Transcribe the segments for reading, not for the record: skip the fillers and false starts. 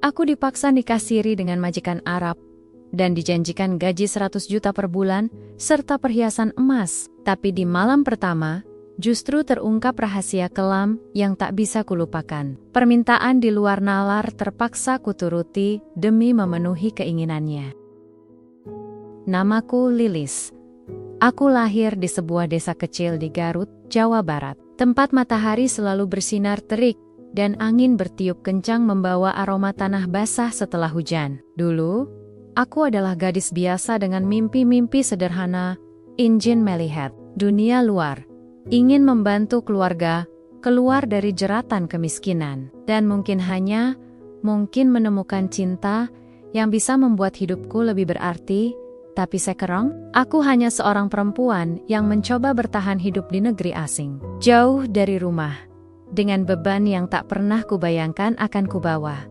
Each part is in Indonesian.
Aku dipaksa nikah siri dengan majikan Arab dan dijanjikan gaji 100 juta per bulan serta perhiasan emas. Tapi di malam pertama, justru terungkap rahasia kelam yang tak bisa kulupakan. Permintaan di luar nalar terpaksa kuturuti demi memenuhi keinginannya. Namaku Lilis. Aku lahir di sebuah desa kecil di Garut, Jawa Barat. Tempat matahari selalu bersinar terik dan angin bertiup kencang membawa aroma tanah basah setelah hujan. Dulu, aku adalah gadis biasa dengan mimpi-mimpi sederhana, ingin melihat dunia luar, ingin membantu keluarga keluar dari jeratan kemiskinan, dan mungkin menemukan cinta yang bisa membuat hidupku lebih berarti. Tapi sekarang, aku hanya seorang perempuan yang mencoba bertahan hidup di negeri asing, jauh dari rumah, dengan beban yang tak pernah kubayangkan akan kubawa.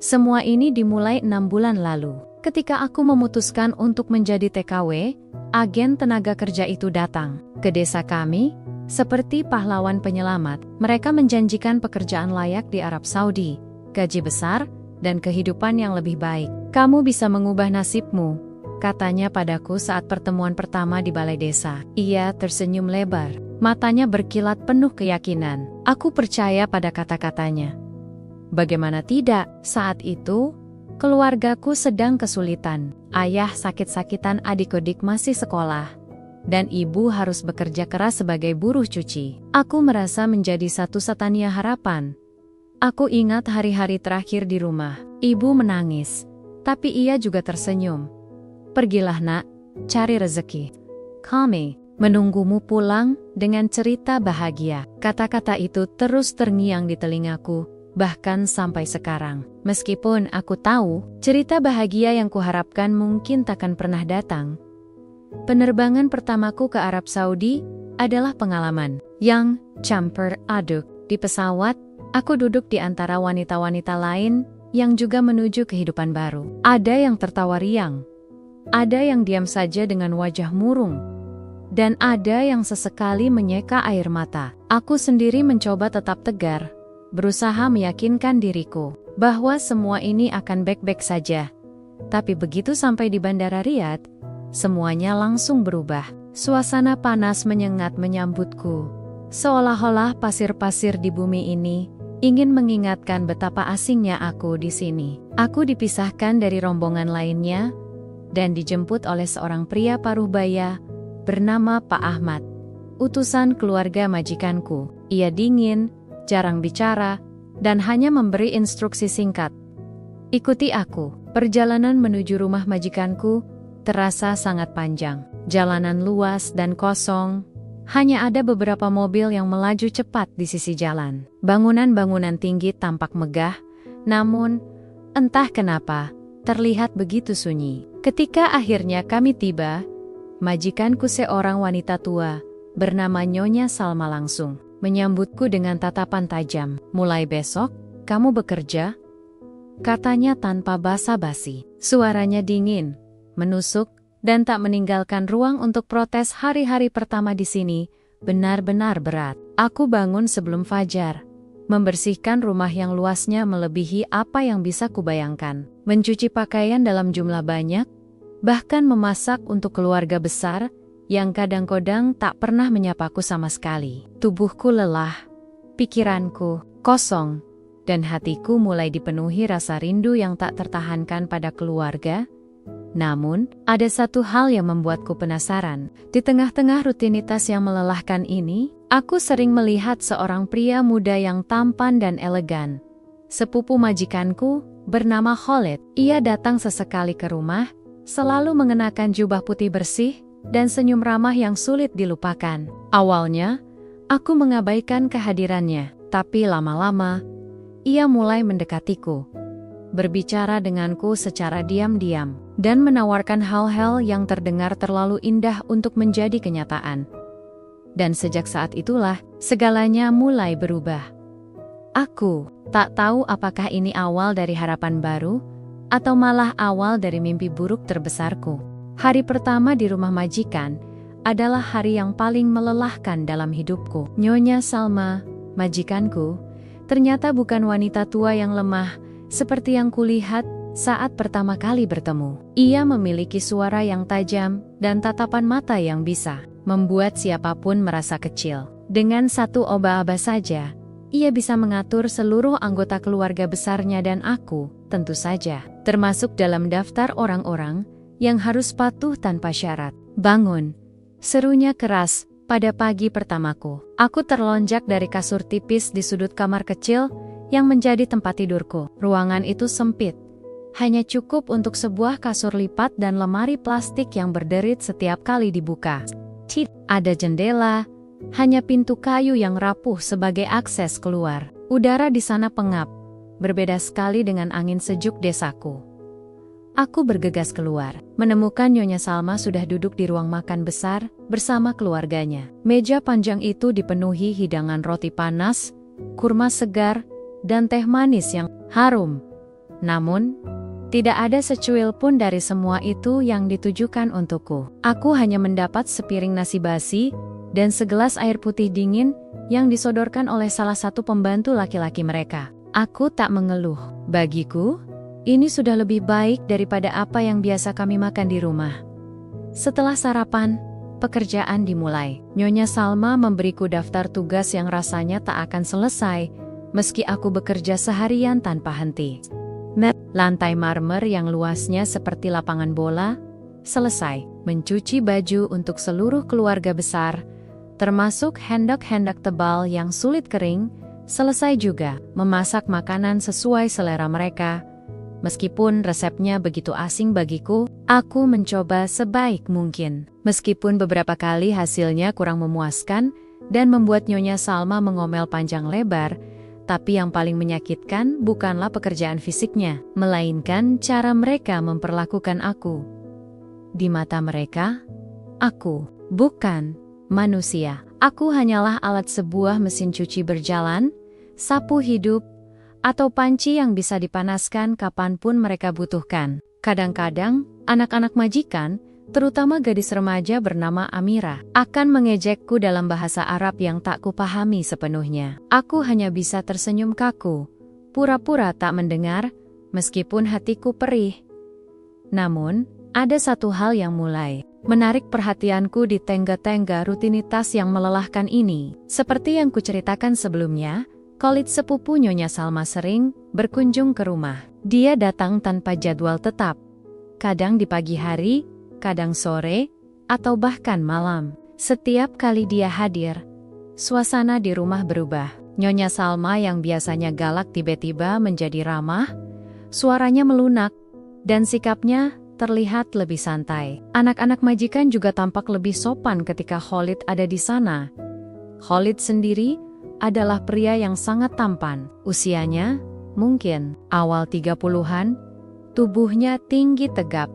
Semua ini dimulai 6 bulan lalu. Ketika aku memutuskan untuk menjadi TKW, agen tenaga kerja itu datang ke desa kami. Seperti pahlawan penyelamat, mereka menjanjikan pekerjaan layak di Arab Saudi, gaji besar, dan kehidupan yang lebih baik. Kamu bisa mengubah nasibmu, katanya padaku saat pertemuan pertama di balai desa. Ia tersenyum lebar, matanya berkilat penuh keyakinan. Aku percaya pada kata-katanya. Bagaimana tidak, saat itu, keluargaku sedang kesulitan. Ayah sakit-sakitan, adik-adik masih sekolah, dan ibu harus bekerja keras sebagai buruh cuci. Aku merasa menjadi satu-satunya harapan. Aku ingat hari-hari terakhir di rumah. Ibu menangis, tapi ia juga tersenyum. Pergilah nak, cari rezeki. Kami menunggumu pulang dengan cerita bahagia. Kata-kata itu terus terngiang di telingaku, bahkan sampai sekarang. Meskipun aku tahu, cerita bahagia yang kuharapkan mungkin takkan pernah datang. Penerbangan pertamaku ke Arab Saudi adalah pengalaman yang campur aduk. Di pesawat, aku duduk di antara wanita-wanita lain yang juga menuju kehidupan baru. Ada yang tertawa riang, ada yang diam saja dengan wajah murung, dan ada yang sesekali menyeka air mata. Aku sendiri mencoba tetap tegar, berusaha meyakinkan diriku bahwa semua ini akan baik-baik saja. Tapi begitu sampai di Bandara Riyadh, semuanya langsung berubah. Suasana panas menyengat menyambutku, seolah-olah pasir-pasir di bumi ini ingin mengingatkan betapa asingnya aku di sini. Aku dipisahkan dari rombongan lainnya dan dijemput oleh seorang pria paruh baya bernama Pak Ahmad, utusan keluarga majikanku. Ia dingin, jarang bicara, dan hanya memberi instruksi singkat. Ikuti aku. Perjalanan menuju rumah majikanku terasa sangat panjang. Jalanan luas dan kosong, hanya ada beberapa mobil yang melaju cepat di sisi jalan. Bangunan-bangunan tinggi tampak megah, namun entah kenapa terlihat begitu sunyi. Ketika akhirnya kami tiba, majikanku seorang wanita tua bernama Nyonya Salma langsung menyambutku dengan tatapan tajam. Mulai besok, kamu bekerja? Katanya tanpa basa-basi. Suaranya dingin, menusuk, dan tak meninggalkan ruang untuk protes. Hari-hari pertama di sini benar-benar berat. Aku bangun sebelum fajar, membersihkan rumah yang luasnya melebihi apa yang bisa kubayangkan, mencuci pakaian dalam jumlah banyak, bahkan memasak untuk keluarga besar yang kadang-kadang tak pernah menyapaku sama sekali. Tubuhku lelah, pikiranku kosong, dan hatiku mulai dipenuhi rasa rindu yang tak tertahankan pada keluarga. Namun, ada satu hal yang membuatku penasaran. Di tengah-tengah rutinitas yang melelahkan ini, aku sering melihat seorang pria muda yang tampan dan elegan. Sepupu majikanku, bernama Khalid. Ia datang sesekali ke rumah, selalu mengenakan jubah putih bersih, dan senyum ramah yang sulit dilupakan. Awalnya, aku mengabaikan kehadirannya, tapi lama-lama, ia mulai mendekatiku, berbicara denganku secara diam-diam, dan menawarkan hal-hal yang terdengar terlalu indah untuk menjadi kenyataan. Dan sejak saat itulah, segalanya mulai berubah. Aku tak tahu apakah ini awal dari harapan baru, atau malah awal dari mimpi buruk terbesarku. Hari pertama di rumah majikan adalah hari yang paling melelahkan dalam hidupku. Nyonya Salma, majikanku, ternyata bukan wanita tua yang lemah, seperti yang kulihat saat pertama kali bertemu. Ia memiliki suara yang tajam dan tatapan mata yang bisa membuat siapapun merasa kecil. Dengan satu oba-oba saja, ia bisa mengatur seluruh anggota keluarga besarnya dan aku, tentu saja, termasuk dalam daftar orang-orang yang harus patuh tanpa syarat. Bangun, serunya keras pada pagi pertamaku. Aku terlonjak dari kasur tipis di sudut kamar kecil yang menjadi tempat tidurku. Ruangan itu sempit, hanya cukup untuk sebuah kasur lipat dan lemari plastik yang berderit setiap kali dibuka. Ada jendela, hanya pintu kayu yang rapuh sebagai akses keluar. Udara di sana pengap, berbeda sekali dengan angin sejuk desaku. Aku bergegas keluar, menemukan Nyonya Salma sudah duduk di ruang makan besar bersama keluarganya. Meja panjang itu dipenuhi hidangan roti panas, kurma segar, dan teh manis yang harum. Namun, tidak ada secuil pun dari semua itu yang ditujukan untukku. Aku hanya mendapat sepiring nasi basi dan segelas air putih dingin yang disodorkan oleh salah satu pembantu laki-laki mereka. Aku tak mengeluh. Bagiku, ini sudah lebih baik daripada apa yang biasa kami makan di rumah. Setelah sarapan, pekerjaan dimulai. Nyonya Salma memberiku daftar tugas yang rasanya tak akan selesai, meski aku bekerja seharian tanpa henti. Lantai marmer yang luasnya seperti lapangan bola, selesai. Mencuci baju untuk seluruh keluarga besar, termasuk handuk-handuk tebal yang sulit kering, selesai juga. Memasak makanan sesuai selera mereka. Meskipun resepnya begitu asing bagiku, aku mencoba sebaik mungkin. Meskipun beberapa kali hasilnya kurang memuaskan dan membuat Nyonya Salma mengomel panjang lebar, tapi yang paling menyakitkan bukanlah pekerjaan fisiknya, melainkan cara mereka memperlakukan aku. Di mata mereka, aku bukan manusia. Aku hanyalah alat sebuah mesin cuci berjalan, sapu hidup, atau panci yang bisa dipanaskan kapanpun mereka butuhkan. Kadang-kadang, anak-anak majikan, terutama gadis remaja bernama Amira, akan mengejekku dalam bahasa Arab yang tak kupahami sepenuhnya. Aku hanya bisa tersenyum kaku, pura-pura tak mendengar, meskipun hatiku perih. Namun, ada satu hal yang mulai menarik perhatianku di tengga-tengga rutinitas yang melelahkan ini. Seperti yang kuceritakan sebelumnya, Khalid sepupu Nyonya Salma sering berkunjung ke rumah. Dia datang tanpa jadwal tetap, kadang di pagi hari, kadang sore, atau bahkan malam. Setiap kali dia hadir, suasana di rumah berubah. Nyonya Salma yang biasanya galak tiba-tiba menjadi ramah, suaranya melunak, dan sikapnya terlihat lebih santai. Anak-anak majikan juga tampak lebih sopan ketika Khalid ada di sana. Khalid sendiri adalah pria yang sangat tampan. Usianya mungkin awal 30-an, tubuhnya tinggi tegap,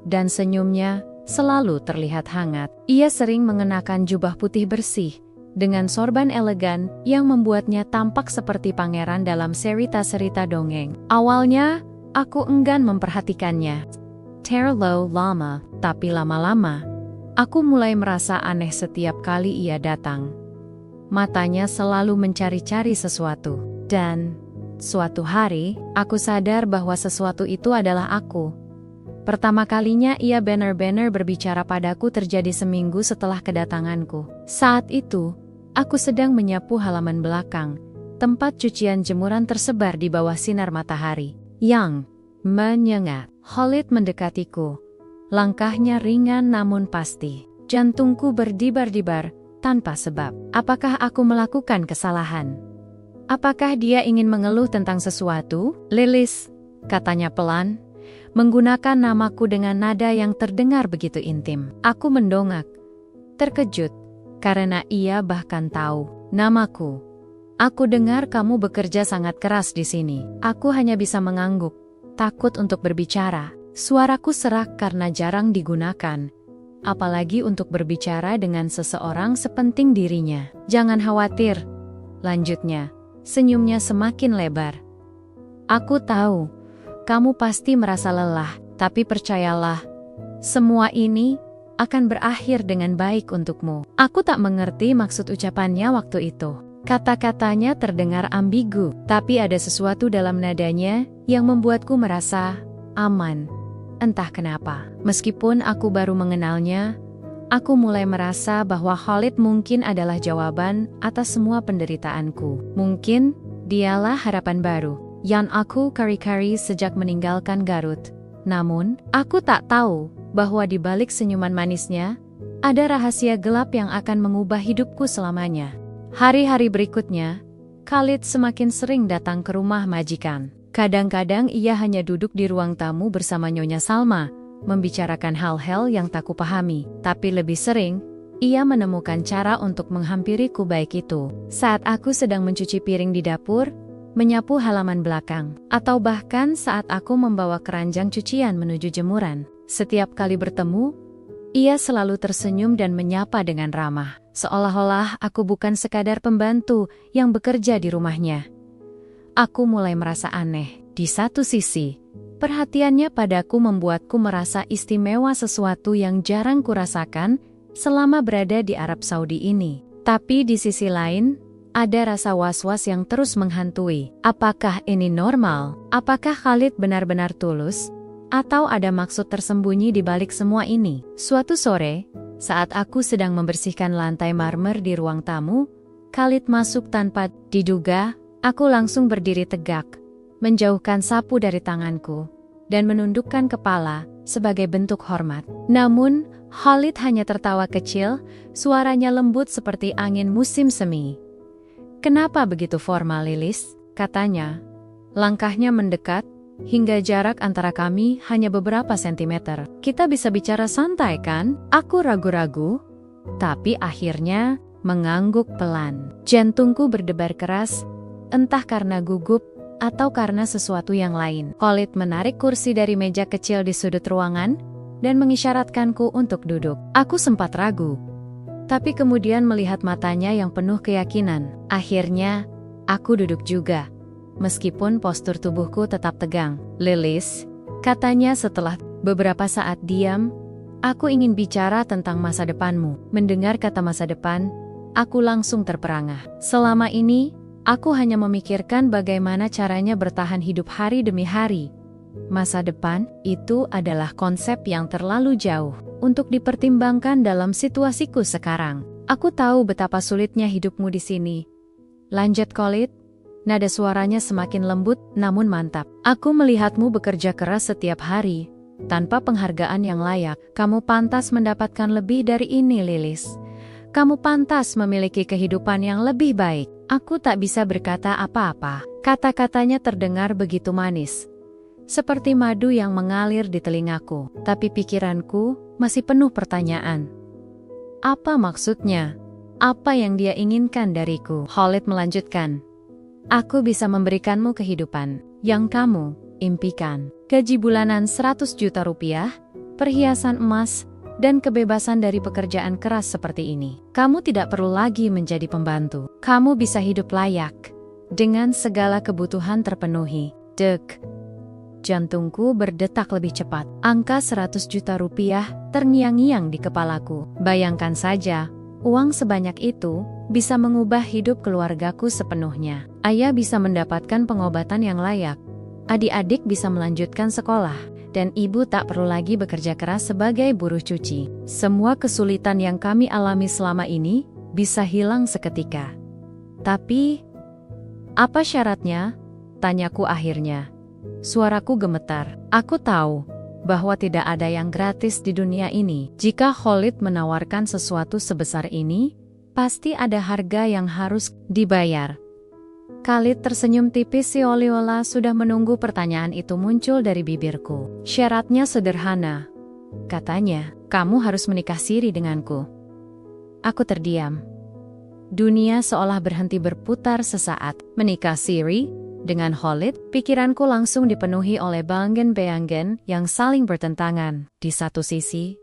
dan senyumnya selalu terlihat hangat. Ia sering mengenakan jubah putih bersih, dengan sorban elegan yang membuatnya tampak seperti pangeran dalam cerita-cerita dongeng. Awalnya, aku enggan memperhatikannya. Terlalu lama, tapi lama-lama, aku mulai merasa aneh setiap kali ia datang. Matanya selalu mencari-cari sesuatu, dan suatu hari, aku sadar bahwa sesuatu itu adalah aku. Pertama kalinya ia benar-benar berbicara padaku terjadi seminggu setelah kedatanganku. Saat itu, aku sedang menyapu halaman belakang, tempat cucian jemuran tersebar di bawah sinar matahari yang menyengat. Khalid mendekatiku. Langkahnya ringan namun pasti. Jantungku berdebar-debar tanpa sebab. Apakah aku melakukan kesalahan? Apakah dia ingin mengeluh tentang sesuatu? Lilis, katanya pelan, menggunakan namaku dengan nada yang terdengar begitu intim. Aku mendongak, terkejut, karena ia bahkan tahu namaku. Aku dengar kamu bekerja sangat keras di sini. Aku hanya bisa mengangguk, takut untuk berbicara. Suaraku serak karena jarang digunakan, apalagi untuk berbicara dengan seseorang sepenting dirinya. Jangan khawatir, lanjutnya, senyumnya semakin lebar. Aku tahu, kamu pasti merasa lelah, tapi percayalah, semua ini akan berakhir dengan baik untukmu. Aku tak mengerti maksud ucapannya waktu itu. Kata-katanya terdengar ambigu, tapi ada sesuatu dalam nadanya yang membuatku merasa aman. Entah kenapa, meskipun aku baru mengenalnya, aku mulai merasa bahwa Khalid mungkin adalah jawaban atas semua penderitaanku. Mungkin dialah harapan baru yang aku cari-cari sejak meninggalkan Garut. Namun, aku tak tahu bahwa di balik senyuman manisnya, ada rahasia gelap yang akan mengubah hidupku selamanya. Hari-hari berikutnya, Khalid semakin sering datang ke rumah majikan. Kadang-kadang ia hanya duduk di ruang tamu bersama Nyonya Salma, membicarakan hal-hal yang tak kupahami. Tapi lebih sering, ia menemukan cara untuk menghampiriku, baik itu saat aku sedang mencuci piring di dapur, menyapu halaman belakang, atau bahkan saat aku membawa keranjang cucian menuju jemuran. Setiap kali bertemu, ia selalu tersenyum dan menyapa dengan ramah, seolah-olah aku bukan sekadar pembantu yang bekerja di rumahnya. Aku mulai merasa aneh. Di satu sisi, perhatiannya padaku membuatku merasa istimewa, sesuatu yang jarang kurasakan selama berada di Arab Saudi ini. Tapi di sisi lain, ada rasa was-was yang terus menghantui. Apakah ini normal? Apakah Khalid benar-benar tulus? Atau ada maksud tersembunyi di balik semua ini? Suatu sore, saat aku sedang membersihkan lantai marmer di ruang tamu, Khalid masuk tanpa diduga. Aku langsung berdiri tegak, menjauhkan sapu dari tanganku, dan menundukkan kepala sebagai bentuk hormat. Namun, Khalid hanya tertawa kecil, suaranya lembut seperti angin musim semi. "Kenapa begitu formal, Lilis?" katanya. Langkahnya mendekat, hingga jarak antara kami hanya beberapa sentimeter. "Kita bisa bicara santai, kan?" Aku ragu-ragu, tapi akhirnya mengangguk pelan. Jantungku berdebar keras, entah karena gugup atau karena sesuatu yang lain. Khalid menarik kursi dari meja kecil di sudut ruangan dan mengisyaratkanku untuk duduk. Aku sempat ragu, tapi kemudian melihat matanya yang penuh keyakinan. Akhirnya, aku duduk juga, meskipun postur tubuhku tetap tegang. "Lilis," katanya setelah beberapa saat diam, "aku ingin bicara tentang masa depanmu." Mendengar kata masa depan, aku langsung terperangah. Selama ini, aku hanya memikirkan bagaimana caranya bertahan hidup hari demi hari. Masa depan, itu adalah konsep yang terlalu jauh untuk dipertimbangkan dalam situasiku sekarang. "Aku tahu betapa sulitnya hidupmu di sini," lanjut Khalid. Nada suaranya semakin lembut namun mantap. "Aku melihatmu bekerja keras setiap hari, tanpa penghargaan yang layak. Kamu pantas mendapatkan lebih dari ini, Lilis. Kamu pantas memiliki kehidupan yang lebih baik." Aku tak bisa berkata apa-apa. Kata-katanya terdengar begitu manis, seperti madu yang mengalir di telingaku. Tapi pikiranku masih penuh pertanyaan. Apa maksudnya? Apa yang dia inginkan dariku? Khalid melanjutkan. "Aku bisa memberikanmu kehidupan yang kamu impikan. Gaji bulanan 100 juta rupiah, perhiasan emas, dan kebebasan dari pekerjaan keras seperti ini. Kamu tidak perlu lagi menjadi pembantu. Kamu bisa hidup layak, dengan segala kebutuhan terpenuhi." Dek. Jantungku berdetak lebih cepat. Angka 100 juta rupiah terngiang-ngiang di kepalaku. Bayangkan saja, uang sebanyak itu bisa mengubah hidup keluargaku sepenuhnya. Ayah bisa mendapatkan pengobatan yang layak. Adik-adik bisa melanjutkan sekolah. Dan ibu tak perlu lagi bekerja keras sebagai buruh cuci. Semua kesulitan yang kami alami selama ini bisa hilang seketika. Tapi, apa syaratnya? Tanyaku akhirnya. Suaraku gemetar. Aku tahu bahwa tidak ada yang gratis di dunia ini. Jika Khalid menawarkan sesuatu sebesar ini, pasti ada harga yang harus dibayar. Khalid tersenyum tipis, seolah-olah sudah menunggu pertanyaan itu muncul dari bibirku. "Syaratnya sederhana," katanya. "Kamu harus menikah siri denganku." Aku terdiam. Dunia seolah berhenti berputar sesaat. Menikah siri dengan Khalid, pikiranku langsung dipenuhi oleh bayangan-bayangan yang saling bertentangan. Di satu sisi,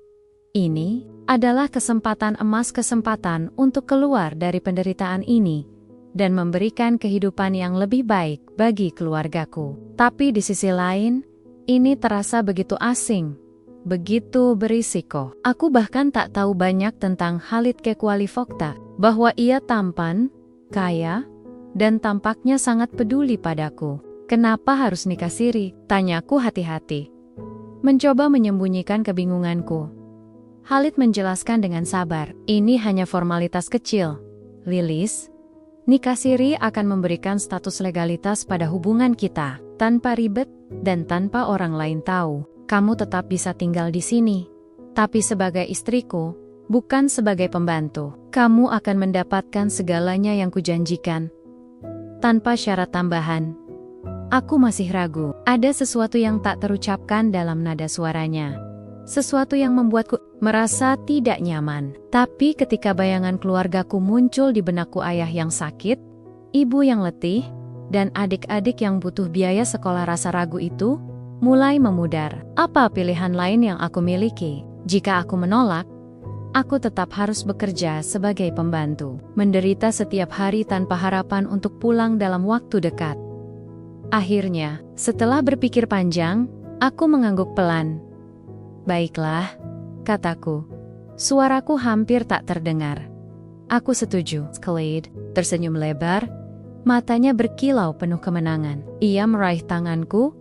ini adalah kesempatan emas, kesempatan untuk keluar dari penderitaan ini dan memberikan kehidupan yang lebih baik bagi keluargaku. Tapi di sisi lain, ini terasa begitu asing, begitu berisiko. Aku bahkan tak tahu banyak tentang Khalid kecuali fakta bahwa ia tampan, kaya, dan tampaknya sangat peduli padaku. Kenapa harus nikah siri? Tanyaku hati-hati. Mencoba menyembunyikan kebingunganku. Khalid menjelaskan dengan sabar, ini hanya formalitas kecil. Lilis, nikah siri akan memberikan status legalitas pada hubungan kita. Tanpa ribet dan tanpa orang lain tahu, kamu tetap bisa tinggal di sini. Tapi sebagai istriku, bukan sebagai pembantu. Kamu akan mendapatkan segalanya yang kujanjikan. Tanpa syarat tambahan. Aku masih ragu. Ada sesuatu yang tak terucapkan dalam nada suaranya. Sesuatu yang membuatku merasa tidak nyaman. Tapi ketika bayangan keluargaku muncul di benakku, ayah yang sakit, ibu yang letih, dan adik-adik yang butuh biaya sekolah, rasa ragu itu mulai memudar. Apa pilihan lain yang aku miliki? Jika aku menolak, aku tetap harus bekerja sebagai pembantu. Menderita setiap hari tanpa harapan untuk pulang dalam waktu dekat. Akhirnya, setelah berpikir panjang, aku mengangguk pelan. Baiklah, kataku. Suaraku hampir tak terdengar. Aku setuju. Khalid tersenyum lebar, matanya berkilau penuh kemenangan. Ia meraih tanganku,